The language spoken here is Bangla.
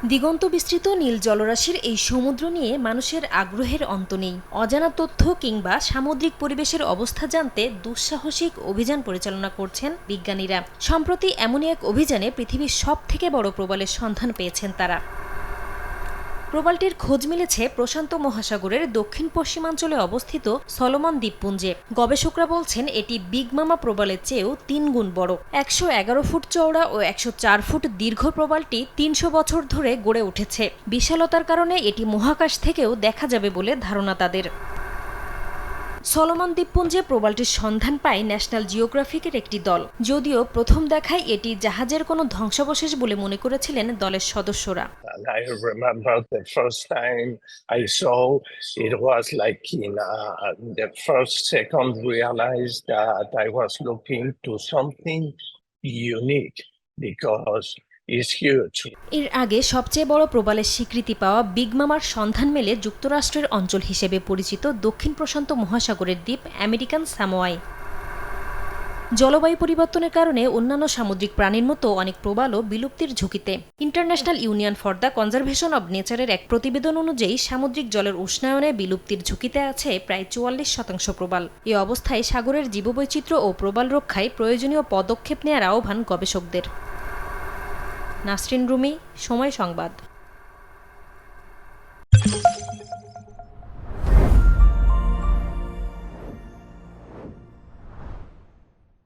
দিগন্ত বিস্তৃত নীল জলরাশির এই সমুদ্র নিয়ে মানুষের আগ্রহের অন্ত নেই। অজানা তথ্য কিংবা সামুদ্রিক পরিবেশের অবস্থা জানতে দুঃসাহসিক অভিযান পরিচালনা করছেন বিজ্ঞানীরা। সম্প্রতি এমনই এক অভিযানে পৃথিবীর সবথেকে বড় প্রবালের সন্ধান পেয়েছেন তারা। প্রবালটির খোঁজ মিলেছে প্রশান্ত মহাসাগরের দক্ষিণ পশ্চিমাঞ্চলে অবস্থিত সলোমন দ্বীপপুঞ্জে। গবেষকরা বলছেন এটি বিগ মামা প্রবালের চেয়েও ৩ গুণ বড়। ১১১ ফুট চওড়া ও ১০৪ ফুট দীর্ঘ প্রবালটি ৩০০ বছর ধরে গড়ে উঠেছে। বিশালতার কারণে এটি মহাকাশ থেকেও দেখা যাবে বলে ধারণা তাদের। সলোমন দ্বীপপুঞ্জে প্রবালটির সন্ধান পায় ন্যাশনাল জিওগ্রাফিকের একটি দল। যদিও প্রথম দেখায় এটি জাহাজের কোনো ধ্বংসাবশেষ বলে মনে করেছিলেন দলের সদস্যরা। I remember the first time I saw it was like in the first second realized that I was looking to something unique because it's huge. এর আগে সবচেয়ে বড় প্রবালের স্বীকৃতি পাওয়া বিগ মামার সন্ধান মেলে যুক্তরাষ্ট্রের অঞ্চল হিসেবে পরিচিত দক্ষিণ প্রশান্ত মহাসাগরের দ্বীপ আমেরিকান সামোয়ায়। জলবায়ু পরিবর্তনের কারণে অন্যান্য সামুদ্রিক প্রাণীর মতো অনেক প্রবালও বিলুপ্তির ঝুঁকিতে। International union for the conservation of নেচারের এক প্রতিবেদন অনুযায়ী সামুদ্রিক জলের উষ্ণায়নে বিলুপ্তির ঝুঁকিতে আছে প্রায় ৪৪% প্রবাল। এ অবস্থায় সাগরের জীববৈচিত্র্য ও প্রবাল রক্ষায় প্রয়োজনীয় পদক্ষেপ নেওয়ার আহ্বান গবেষকদের। নাসরিন রুমি, সময় সংবাদ।